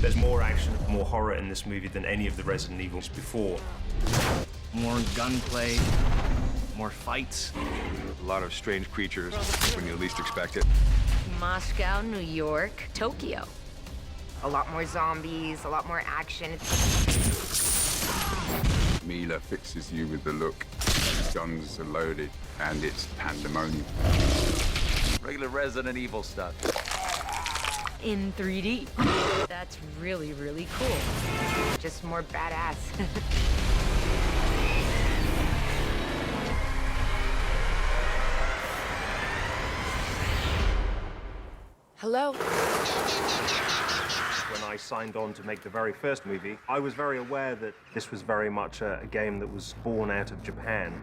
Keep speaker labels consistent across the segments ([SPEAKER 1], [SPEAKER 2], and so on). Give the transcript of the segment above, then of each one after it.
[SPEAKER 1] There's more action, more horror in this movie than any of the Resident Evils before.
[SPEAKER 2] More gunplay, more fights.
[SPEAKER 3] A lot of strange creatures when you least expect it.
[SPEAKER 4] Moscow, New York, Tokyo. A lot more zombies, a lot more action.
[SPEAKER 3] Milla fixes you with the look. Guns are loaded, and it's pandemonium.
[SPEAKER 5] Regular Resident Evil stuff.
[SPEAKER 4] In 3D. That's really, really cool. Just more badass. Hello?
[SPEAKER 1] When I signed on to make the very first movie, I was very aware that this was very much a game that was born out of Japan.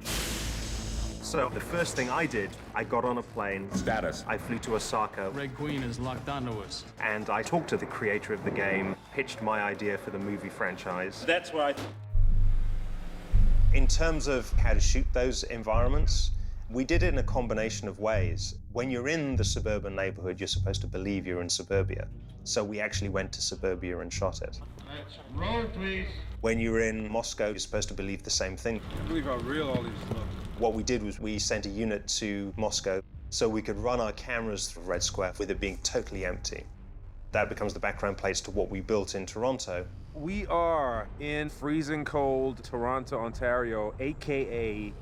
[SPEAKER 1] So the first thing I did, I got on a plane.
[SPEAKER 3] Status.
[SPEAKER 1] I flew to Osaka.
[SPEAKER 6] Red Queen is locked onto us.
[SPEAKER 1] And I talked to the creator of the game, pitched my idea for the movie franchise.
[SPEAKER 7] That's why.
[SPEAKER 1] In terms of how to shoot those environments, we did it in a combination of ways. When you're in the suburban neighborhood, you're supposed to believe you're in suburbia. So we actually went to suburbia and shot it.
[SPEAKER 7] Let's roll, please.
[SPEAKER 1] When you're in Moscow, you're supposed to believe the same thing.
[SPEAKER 3] I believe how real all these look.
[SPEAKER 1] What we did was we sent a unit to Moscow so we could run our cameras through Red Square with it being totally empty. That becomes the background plates to what we built in Toronto.
[SPEAKER 8] We are in freezing cold Toronto, Ontario, AKA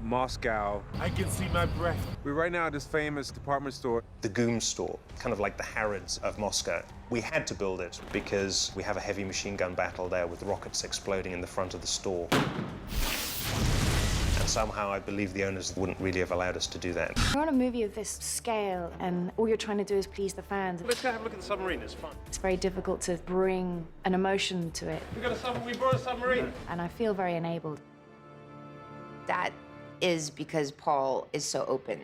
[SPEAKER 8] Moscow.
[SPEAKER 7] I can see my breath.
[SPEAKER 8] We're right now at this famous department store.
[SPEAKER 1] The Goom store, kind of like the Harrods of Moscow. We had to build it because we have a heavy machine gun battle there with rockets exploding in the front of the store. And somehow I believe the owners wouldn't really have allowed us to do that.
[SPEAKER 9] You're on a movie of this scale, and all you're trying to do is please the fans.
[SPEAKER 7] Let's go have a look at the submarine, it's fun.
[SPEAKER 9] It's very difficult to bring an emotion to it,
[SPEAKER 7] We brought a submarine.
[SPEAKER 9] and I feel very enabled.
[SPEAKER 4] That is because Paul is so open.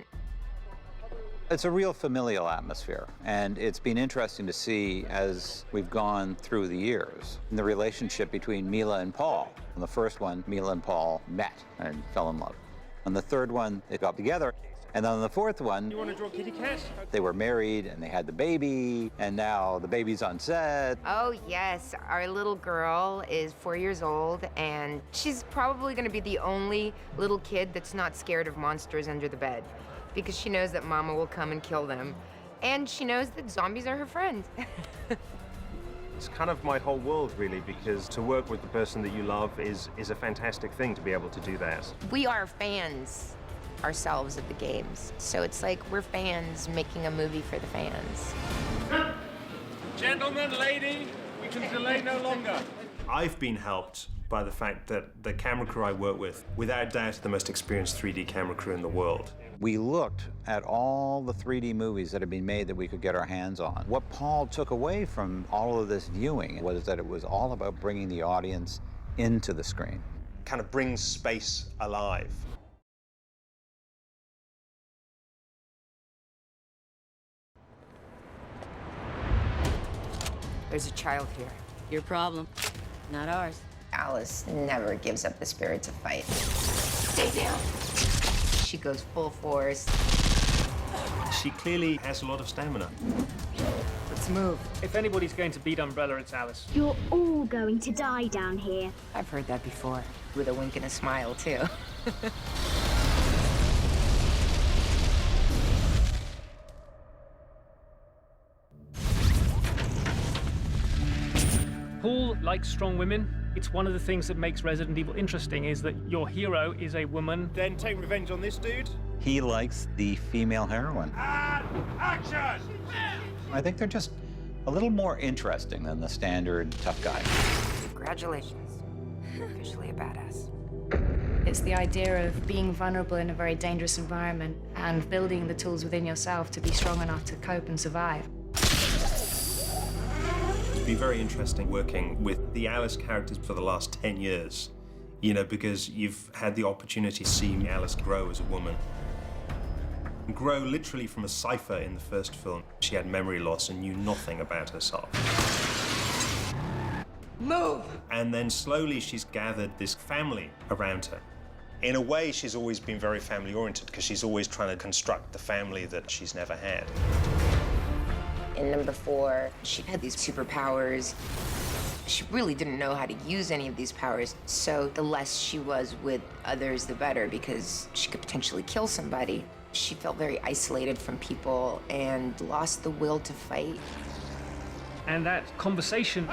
[SPEAKER 5] It's a real familial atmosphere, and it's been interesting to see as we've gone through the years, the relationship between Milla and Paul. In the first one, Milla and Paul met and fell in love. On the third one, they got together. And then on the fourth one,
[SPEAKER 7] You want to draw kitty cat?
[SPEAKER 5] they were married and they had the baby, and now the baby's on set.
[SPEAKER 4] Oh, yes. Our little girl is 4 years old, and she's probably going to be the only little kid that's not scared of monsters under the bed, because she knows that Mama will come and kill them, and she knows that zombies are her friend.
[SPEAKER 1] It's kind of my whole world, really, because to work with the person that you love is a fantastic thing to be able to do that.
[SPEAKER 4] We are fans ourselves of the games, so it's like we're fans making a movie for the fans.
[SPEAKER 7] Gentlemen, lady, we can delay no longer.
[SPEAKER 1] I've been helped by the fact that the camera crew I work with, without doubt, the most experienced 3D camera crew in the world.
[SPEAKER 5] We looked at all the 3D movies that had been made that we could get our hands on. What Paul took away from all of this viewing was that it was all about bringing the audience into the screen.
[SPEAKER 1] Kind of brings space alive.
[SPEAKER 4] There's a child here.
[SPEAKER 10] Your problem, not ours.
[SPEAKER 4] Alice never gives up the spirit to fight. Stay down. She goes full force.
[SPEAKER 1] She clearly has a lot of stamina.
[SPEAKER 4] Let's move.
[SPEAKER 7] If anybody's going to beat Umbrella, it's Alice.
[SPEAKER 11] You're all going to die down here.
[SPEAKER 4] I've heard that before, with a wink and a smile, too.
[SPEAKER 7] Paul likes strong women. It's one of the things that makes Resident Evil interesting, is that your hero is a woman. Then take revenge on this dude.
[SPEAKER 5] He likes the female heroine.
[SPEAKER 7] And action!
[SPEAKER 5] I think they're just a little more interesting than the standard tough guy.
[SPEAKER 4] Congratulations. Officially a badass.
[SPEAKER 9] It's the idea of being vulnerable in a very dangerous environment and building the tools within yourself to be strong enough to cope and survive.
[SPEAKER 1] It's been very interesting working with the Alice characters for the last 10 years, you know, because you've had the opportunity to see Alice grow as a woman. Grow literally from a cipher in the first film. She had memory loss and knew nothing about herself.
[SPEAKER 4] Move!
[SPEAKER 1] And then slowly she's gathered this family around her. In a way, she's always been very family-oriented because she's always trying to construct the family that she's never had.
[SPEAKER 4] In number 4, she had these superpowers. She really didn't know how to use any of these powers, so the less she was with others, the better, because she could potentially kill somebody. She felt very isolated from people and lost the will to fight.
[SPEAKER 7] And that conversation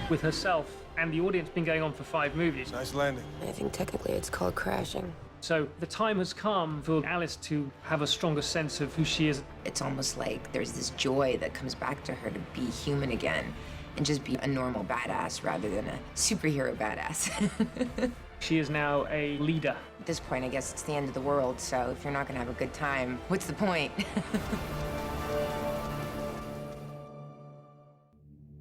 [SPEAKER 7] with herself and the audience been going on for 5 movies.
[SPEAKER 8] Nice landing.
[SPEAKER 4] I think technically it's called crashing.
[SPEAKER 7] So the time has come for Alice to have a stronger sense of who she is.
[SPEAKER 4] It's almost like there's this joy that comes back to her to be human again and just be a normal badass rather than a superhero badass.
[SPEAKER 7] She is now a leader.
[SPEAKER 4] At this point, I guess it's the end of the world, so if you're not gonna have a good time, what's the point?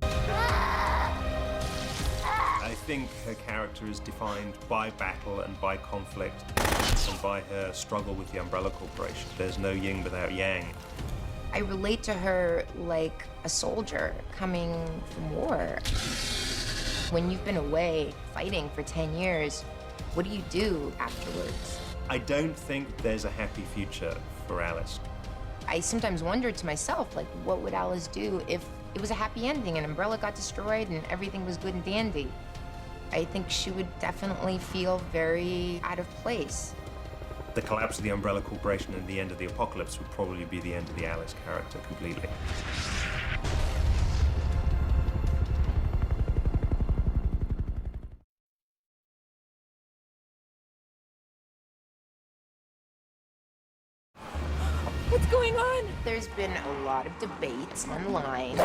[SPEAKER 1] I think her character is defined by battle and by conflict and by her struggle with the Umbrella Corporation. There's no yin without yang.
[SPEAKER 4] I relate to her like a soldier coming from war. When you've been away fighting for 10 years, what do you do afterwards?
[SPEAKER 1] I don't think there's a happy future for Alice.
[SPEAKER 4] I sometimes wonder to myself, like, what would Alice do if it was a happy ending and Umbrella got destroyed and everything was good and dandy? I think she would definitely feel very out of place.
[SPEAKER 1] The collapse of the Umbrella Corporation and the end of the apocalypse would probably be the end of the Alice character completely.
[SPEAKER 4] What's going on? There's been a lot of debates online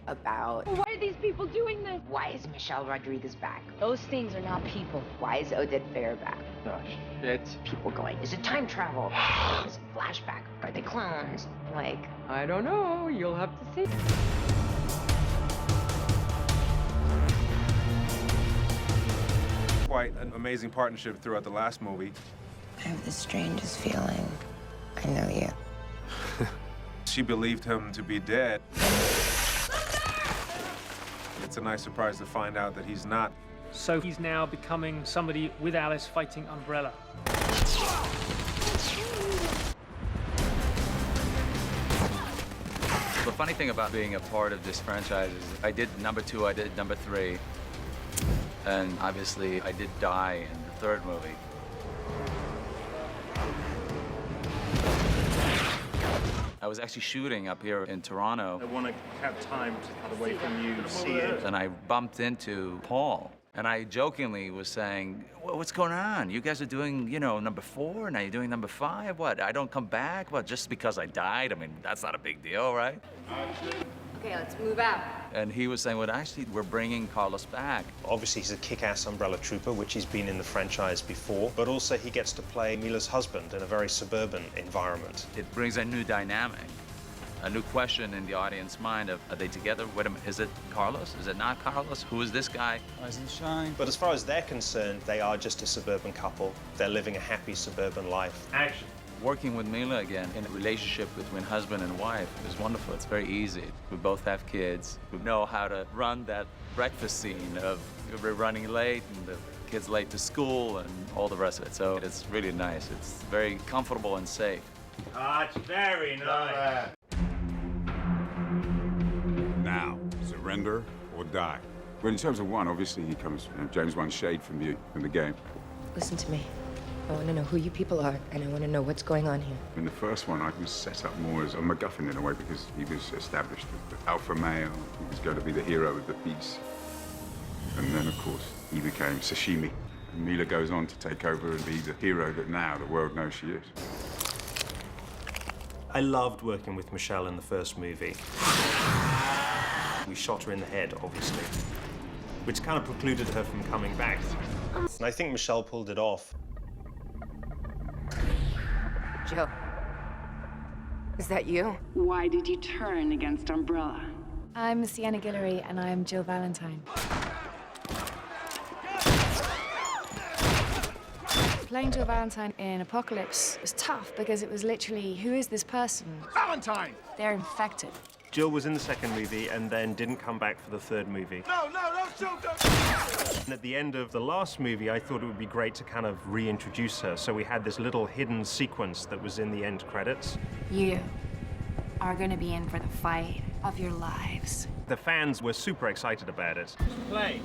[SPEAKER 4] about
[SPEAKER 11] Why are these people doing this?
[SPEAKER 4] why is Michelle Rodriguez back?
[SPEAKER 9] Those things are not people.
[SPEAKER 4] Why is Odette Fair back?
[SPEAKER 2] Oh, shit.
[SPEAKER 4] People going, is it time travel? Is it flashback? Are they clones? Like,
[SPEAKER 10] I don't know. You'll have to see.
[SPEAKER 8] Quite an amazing partnership throughout the last movie.
[SPEAKER 4] I have the strangest feeling. I know you.
[SPEAKER 8] She believed him to be dead. It's a nice surprise to find out that he's not.
[SPEAKER 7] So he's now becoming somebody with Alice fighting Umbrella.
[SPEAKER 12] The funny thing about being a part of this franchise is I did number 2, I did number 3, and obviously I did die in the 3rd movie. I was actually shooting up here in Toronto.
[SPEAKER 6] I want to have time to cut away from you, see it.
[SPEAKER 12] And I bumped into Paul. And I jokingly was saying, well, what's going on? You guys are doing, you know, number 4, now you're doing number 5? What, I don't come back? What, just because I died? I mean, that's not a big deal, right?
[SPEAKER 4] Okay, let's move out.
[SPEAKER 12] And he was saying, well, actually, we're bringing Carlos back.
[SPEAKER 1] Obviously, he's a kick-ass Umbrella Trooper, which he's been in the franchise before, but also he gets to play Milla's husband in a very suburban environment.
[SPEAKER 12] It brings a new dynamic, a new question in the audience mind of, are they together? Wait a minute, is it Carlos? Is it not Carlos? Who is this guy?
[SPEAKER 5] Rise and shine.
[SPEAKER 1] But as far as they're concerned, they are just a suburban couple. They're living a happy suburban life.
[SPEAKER 7] Action.
[SPEAKER 12] Working with Milla again in a relationship between husband and wife is wonderful. It's very easy. We both have kids. We know how to run that breakfast scene of we're running late and the kids late to school and all the rest of it. So it's really nice. It's very comfortable and safe.
[SPEAKER 6] Ah, it's very nice.
[SPEAKER 3] Now, surrender or die. Well, in terms of 1, obviously he comes, James 1 shade from the game.
[SPEAKER 4] Listen to me. I want to know who you people are, and I want to know what's going on here.
[SPEAKER 3] In the first one, I was set up more as a MacGuffin in a way because he was established as the alpha male. He was going to be the hero of the piece. And then, of course, he became sashimi. And Milla goes on to take over and be the hero that now the world knows she is.
[SPEAKER 1] I loved working with Michelle in the first movie. We shot her in the head, obviously, which kind of precluded her from coming back. And I think Michelle pulled it off.
[SPEAKER 4] Joe, is that you?
[SPEAKER 13] Why did you turn against Umbrella?
[SPEAKER 9] I'm Sienna Guillory, and I'm Jill Valentine. Playing Jill Valentine in Apocalypse was tough because it was literally, who is this person?
[SPEAKER 2] Valentine!
[SPEAKER 9] They're infected.
[SPEAKER 1] Jill was in the second movie and then didn't come back for the third movie.
[SPEAKER 2] No, shoot them!
[SPEAKER 1] And at the end of the last movie, I thought it would be great to kind of reintroduce her. So we had this little hidden sequence that was in the end credits.
[SPEAKER 9] You are going to be in for the fight of your lives.
[SPEAKER 6] The fans were super excited about it.
[SPEAKER 7] Play.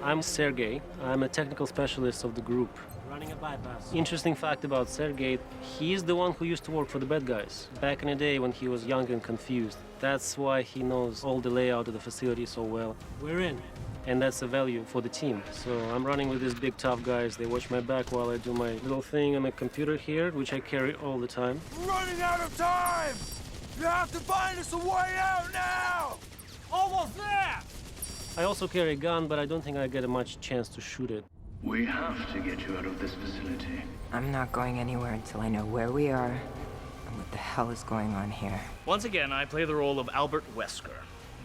[SPEAKER 14] I'm Sergey. I'm a technical specialist of the group. Running a bypass. Interesting fact about Sergey, he's the one who used to work for the bad guys back in the day when he was young and confused. That's why he knows all the layout of the facility so well. We're in. And that's a value for the team. So I'm running with these big tough guys. They watch my back while I do my little thing on the computer here, which I carry all the time.
[SPEAKER 2] We're running out of time! You have to find us a way out now! Almost there!
[SPEAKER 14] I also carry a gun, but I don't think I get a much chance to shoot it.
[SPEAKER 15] We have to get you out of this facility.
[SPEAKER 4] I'm not going anywhere until I know where we are and what the hell is going on here.
[SPEAKER 16] Once again, I play the role of Albert Wesker,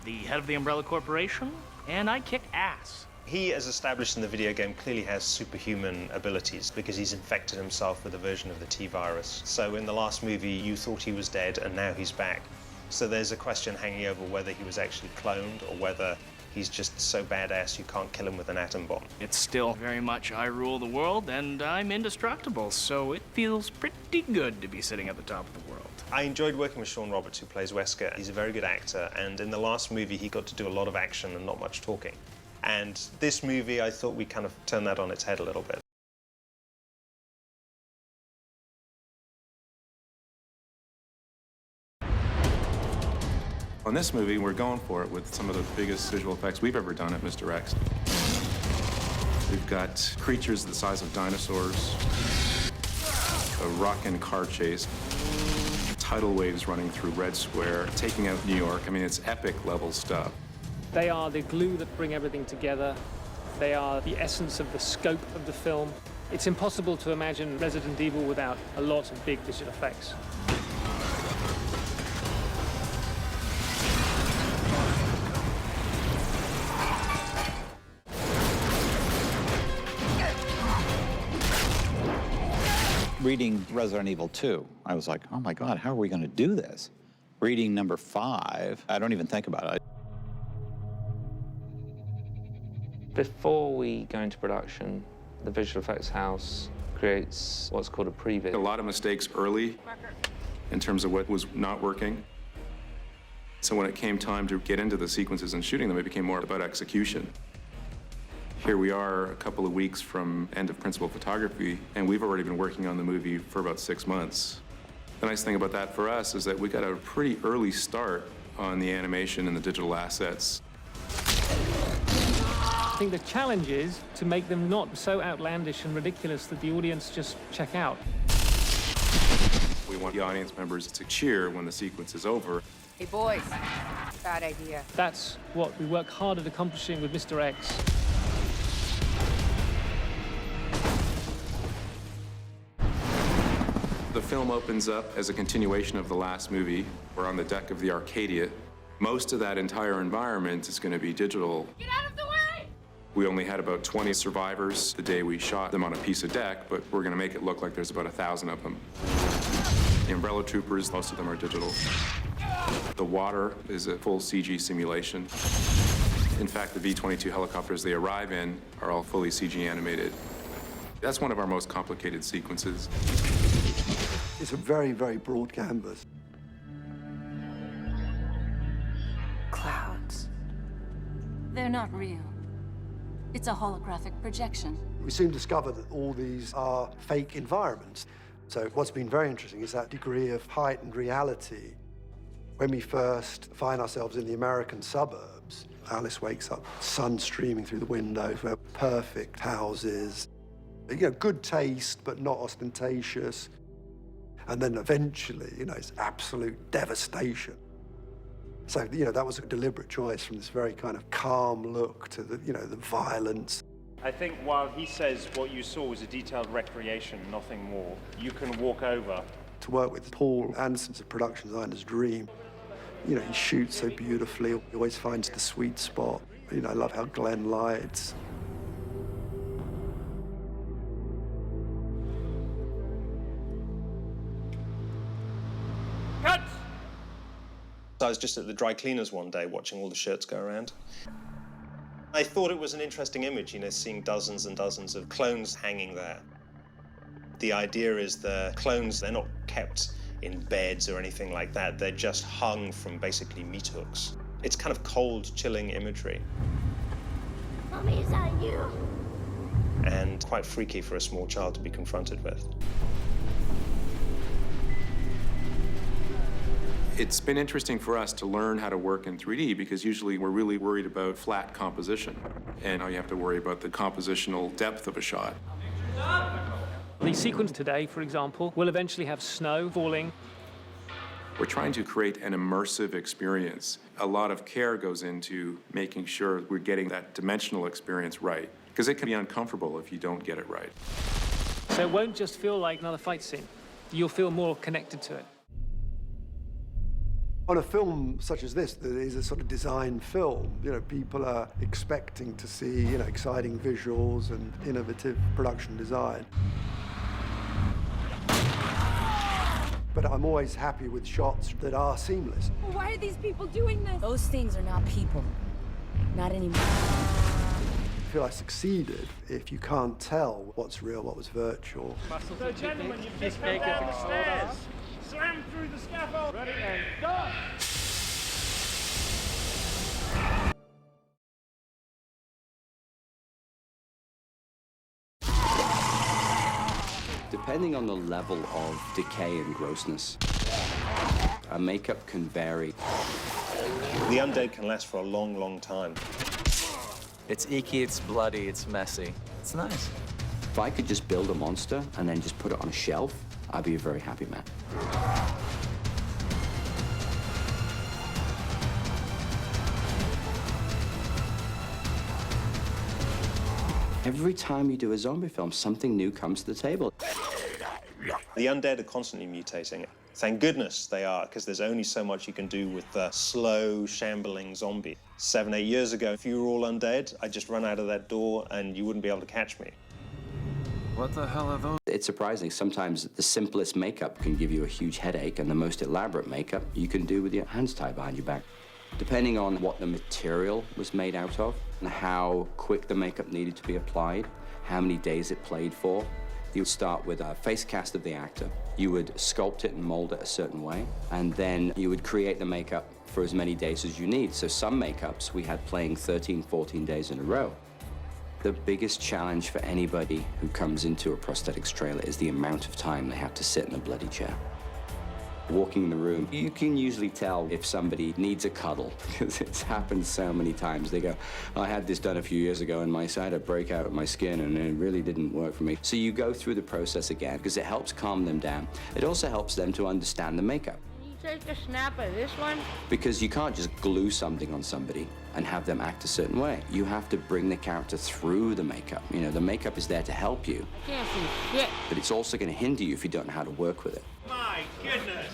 [SPEAKER 16] the head of the Umbrella Corporation, and I kick ass.
[SPEAKER 1] He, as established in the video game, clearly has superhuman abilities because he's infected himself with a version of the T-virus. So in the last movie, you thought he was dead, and now he's back. So there's a question hanging over whether he was actually cloned or whether he's just so badass you can't kill him with an atom bomb.
[SPEAKER 16] It's still very much I rule the world, and I'm indestructible, so it feels pretty good to be sitting at the top of the world.
[SPEAKER 1] I enjoyed working with Shawn, who plays Wesker. He's a very good actor, and in the last movie, he got to do a lot of action and not much talking. And this movie, I thought we kind of turned that on its head a little bit.
[SPEAKER 8] On this movie, we're going for it with some of the biggest visual effects we've ever done at Mr. X. We've got creatures the size of dinosaurs, a rockin' car chase, tidal waves running through Red Square, taking out New York. I mean, it's epic level stuff.
[SPEAKER 7] They are the glue that bring everything together. They are the essence of the scope of the film. It's impossible to imagine Resident Evil without a lot of big digital effects.
[SPEAKER 5] Reading Resident Evil 2, I was like, oh my God, how are we going to do this? Reading number 5, I don't even think about it.
[SPEAKER 17] Before we go into production, the visual effects house creates what's called a preview.
[SPEAKER 8] A lot of mistakes early in terms of what was not working. So when it came time to get into the sequences and shooting them, it became more about execution. Here we are a couple of weeks from end of principal photography, and we've already been working on the movie for about 6 months. The nice thing about that for us is that we got a pretty early start on the animation and the digital assets.
[SPEAKER 7] I think the challenge is to make them not so outlandish and ridiculous that the audience just check out.
[SPEAKER 8] We want the audience members to cheer when the sequence is over.
[SPEAKER 4] Hey, boys. Bad idea.
[SPEAKER 7] That's what we work hard at accomplishing with Mr. X.
[SPEAKER 8] The film opens up as a continuation of the last movie. We're on the deck of the Arcadia. Most of that entire environment is going to be digital.
[SPEAKER 2] Get out of the way!
[SPEAKER 8] We only had about 20 survivors the day we shot them on a piece of deck, but we're going to make it look like there's about 1,000 of them. The Umbrella Troopers, most of them are digital. The water is a full CG simulation. In fact, the V-22 helicopters they arrive in are all fully CG animated. That's one of our most complicated sequences.
[SPEAKER 18] It's a very, very broad canvas.
[SPEAKER 19] Clouds. They're not real. It's a holographic projection.
[SPEAKER 18] We soon discovered that all these are fake environments. So what's been very interesting is that degree of heightened reality. When we first find ourselves in the American suburbs, Alice wakes up, sun streaming through the windows, we're perfect houses. You know, good taste, but not ostentatious. And then eventually, you know, it's absolute devastation. So, you know, that was a deliberate choice from this very kind of calm look to the, you know, the violence.
[SPEAKER 6] I think while he says what you saw was a detailed recreation, nothing more, you can walk over.
[SPEAKER 18] To work with Paul Anderson's a production designer's dream. You know, he shoots so beautifully, he always finds the sweet spot. You know, I love how Glenn lights.
[SPEAKER 6] Cut!
[SPEAKER 1] I was just at the dry cleaners one day watching all the shirts go around. I thought it was an interesting image, you know, seeing dozens and dozens of clones hanging there. The idea is the clones, they're not kept in beds or anything like that. They're just hung from basically meat hooks. It's kind of cold, chilling imagery.
[SPEAKER 11] Mommy, is that you?
[SPEAKER 1] And quite freaky for a small child to be confronted with.
[SPEAKER 8] It's been interesting for us to learn how to work in 3D because usually we're really worried about flat composition. And now you have to worry about the compositional depth of a shot.
[SPEAKER 7] The sequence today, for example, will eventually have snow falling.
[SPEAKER 8] We're trying to create an immersive experience. A lot of care goes into making sure we're getting that dimensional experience right, because it can be uncomfortable if you don't get it right.
[SPEAKER 7] So it won't just feel like another fight scene. You'll feel more connected to it.
[SPEAKER 18] On a film such as this, that is a sort of design film, people are expecting to see, exciting visuals and innovative production design. But I'm always happy with shots that are seamless.
[SPEAKER 19] Why are these people doing this?
[SPEAKER 20] Those things are not people. Not anymore.
[SPEAKER 18] I feel I succeeded if you can't tell what's real, what was virtual.
[SPEAKER 2] So, gentlemen, you've just come down the stairs. Slam through the scaffold. Ready and go!
[SPEAKER 21] Depending on the level of decay and grossness, a makeup can vary.
[SPEAKER 1] The undead can last for a long, long time.
[SPEAKER 12] It's icky, it's bloody, it's messy. It's nice.
[SPEAKER 21] If I could just build a monster and then just put it on a shelf, I'd be a very happy man. Every time you do a zombie film, something new comes to the table.
[SPEAKER 1] The undead are constantly mutating. Thank goodness they are, because there's only so much you can do with the slow, shambling zombie. 7, 8 years ago, if you were all undead, I'd just run out of that door and you wouldn't be able to catch me.
[SPEAKER 21] What the hell are those? It's surprising. Sometimes the simplest makeup can give you a huge headache, and the most elaborate makeup you can do with your hands tied behind your back. Depending on what the material was made out of, and how quick the makeup needed to be applied, how many days it played for, you would start with a face cast of the actor. You would sculpt it and mold it a certain way, and then you would create the makeup for as many days as you need. So some makeups we had playing 13, 14 days in a row. The biggest challenge for anybody who comes into a prosthetics trailer is the amount of time they have to sit in a bloody chair. Walking in the room, you can usually tell if somebody needs a cuddle, because it's happened so many times. They go, I had this done a few years ago and I had a breakout of my skin and it really didn't work for me. So you go through the process again, because it helps calm them down. It also helps them to understand the makeup.
[SPEAKER 20] Can you take a snap of this one?
[SPEAKER 21] Because you can't just glue something on somebody and have them act a certain way. You have to bring the character through the makeup. The makeup is there to help you.
[SPEAKER 20] Can't see shit.
[SPEAKER 21] But it's also going to hinder you if you don't know how to work with it.
[SPEAKER 2] My goodness!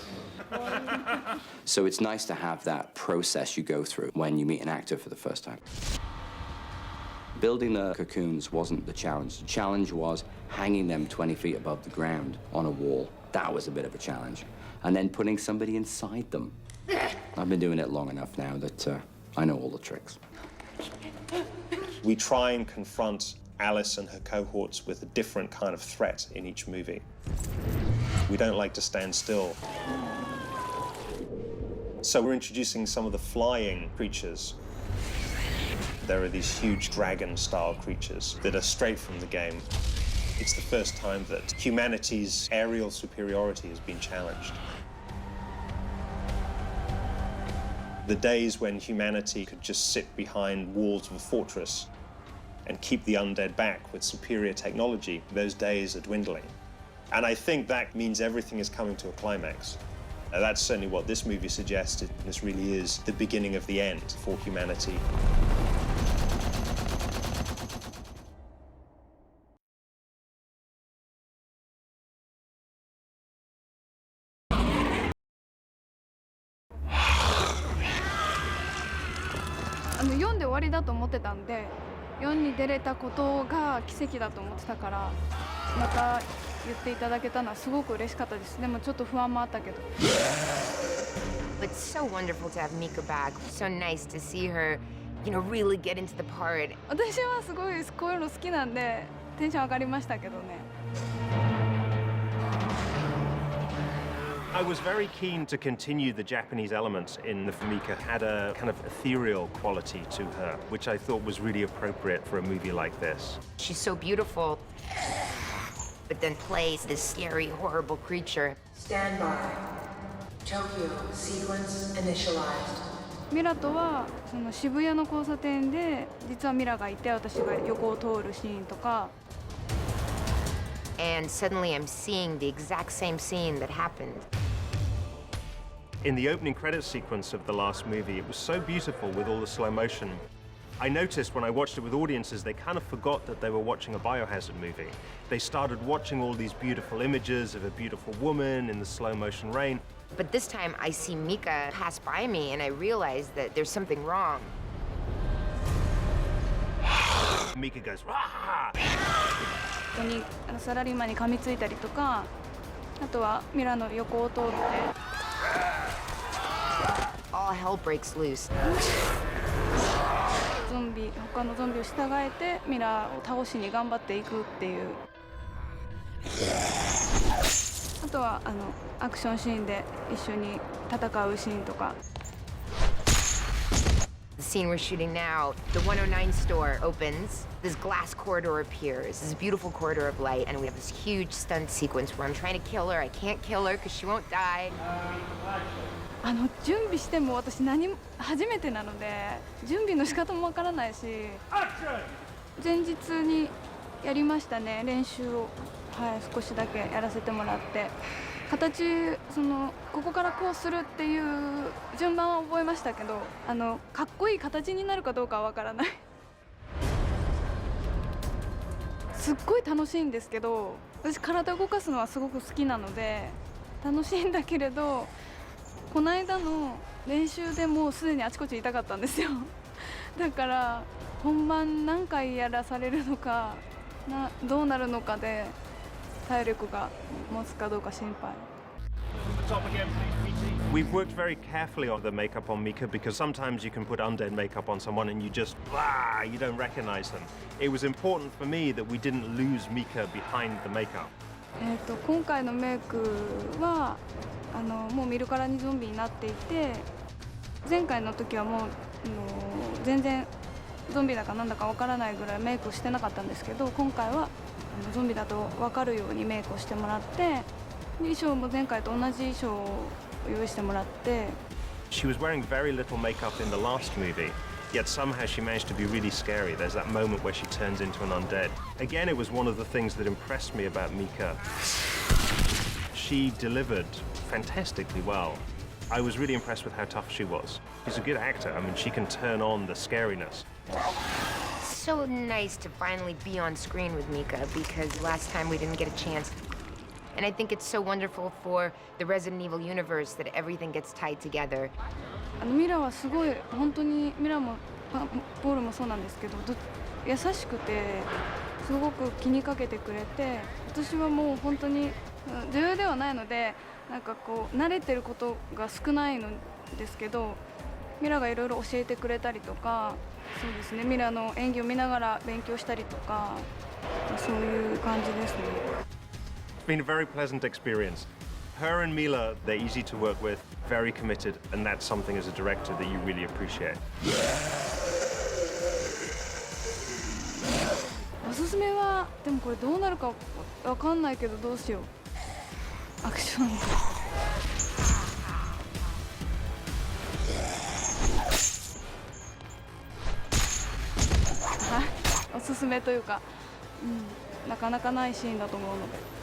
[SPEAKER 21] So it's nice to have that process you go through when you meet an actor for the first time. Building the cocoons wasn't the challenge. The challenge was hanging them 20 feet above the ground on a wall. That was a bit of a challenge. And then putting somebody inside them. I've been doing it long enough now that I know all the tricks.
[SPEAKER 1] We try and confront Alice and her cohorts with a different kind of threat in each movie. We don't like to stand still. So we're introducing some of the flying creatures. There are these huge dragon-style creatures that are straight from the game. It's the first time that humanity's aerial superiority has been challenged. The days when humanity could just sit behind walls of a fortress and keep the undead back with superior technology, those days are dwindling. And I think that means everything is coming to a climax. That's certainly what this movie suggested. This really is the beginning of the end for humanity.4
[SPEAKER 22] で終わりだと思ってたんで、4に出れたことが奇跡だと思ってたから、また言っていただけたのはすごく嬉しかったです。でもちょっと不安もあったけど。
[SPEAKER 4] It's so wonderful to have Mika back. So nice to see her, really get into the part.
[SPEAKER 22] 私はすごいこういうの好きなんでテンション上がりましたけどね。
[SPEAKER 1] I was very keen to continue the Japanese elements in the Mika. Had a kind of ethereal quality to her, which I thought was really appropriate for a movie like this.
[SPEAKER 4] She's so beautiful, but then plays this scary, horrible creature.
[SPEAKER 3] Stand by. Tokyo sequence initialized.
[SPEAKER 22] ミラとはその渋谷の交差点で実はミラがいて私が横を通るシーンとか。
[SPEAKER 4] And suddenly I'm seeing the exact same scene that happened.
[SPEAKER 1] In the opening credits sequence of the last movie, it was so beautiful with all the slow motion. I noticed when I watched it with audiences, they kind of forgot that they were watching a Biohazard movie. They started watching all these beautiful images of a beautiful woman in the slow motion rain.
[SPEAKER 4] But this time I see Mika pass by me and I realize that there's something wrong.
[SPEAKER 1] Mika goes, "Rah!"
[SPEAKER 22] ここにサラリーマンに噛みついたりとか、あとはミラの横を通って。
[SPEAKER 4] All hell breaks loose.
[SPEAKER 22] 他のゾンビを従えてミラを倒しに頑張っていくっていう。あとはアクションシーンで一緒に戦うシーンとか。
[SPEAKER 4] The scene we're shooting now, the 109 store opens, this glass corridor appears, this beautiful corridor of light, and we have this huge stunt sequence where I'm trying to kill her. I can't kill her because she won't die.
[SPEAKER 22] 準備しても私初めてなので準備の仕方もわからないし前日にやりましたね練習を、はい、少しだけやらせてもらって形ここからこうするっていう順番は覚えましたけどかっこいい形になるかどうかはわからないすっごい楽しいんですけど私体を動かすのはすごく好きなので楽しいんだけれどこの間の練習でもうすでにあちこち痛かったんですよだから本番何回やらされるのかどうなるのかで体力が持つかどうか心配
[SPEAKER 1] We've worked very carefully on the makeup on Mika because sometimes you can put undead makeup on someone and you just, you don't recognize them. It was important for me that we didn't lose Mika behind the makeup.
[SPEAKER 22] 今回のメイクはもう見るからにゾンビになっていて前回の時はもう全然ゾンビだかなんだかわからないぐらいメイクをしてなかったんですけど今回はゾンビだと分かるようにメイクをしてもらって衣装も前回と同じ衣装を用意してもらって
[SPEAKER 1] She was wearing very little makeup in the last movie, yet somehow she managed to be really scary. There's that moment where she turns into an undead. Again, it was one of the things that impressed me about Mika. She delivered fantastically well. I was really impressed with how tough she was. She's a good actor. I mean, she can turn on the scariness.
[SPEAKER 4] So nice to finally be on screen with Mika because last time we didn't get a chance. And I think it's so wonderful for the Resident Evil universe that everything gets tied together.
[SPEAKER 22] ミラはすごい本当にミラもポールもそうなんですけど優しくてすごく気にかけてくれて私はもう本当に女優ではないのでなんかこう慣れてることが少ないのですけどミラがいろいろ教えてくれたりとかそうですねミラの演技を見ながら勉強したりとかそういう感じですね。
[SPEAKER 1] It's been a very pleasant experience. Her and Milla, they're easy to work with, very committed, and that's something as a director that you really appreciate.
[SPEAKER 22] おすすめはでもこれどうなるかわかんないけどどうしようアクションおすすめというか、なかなかないシーンだと思うので。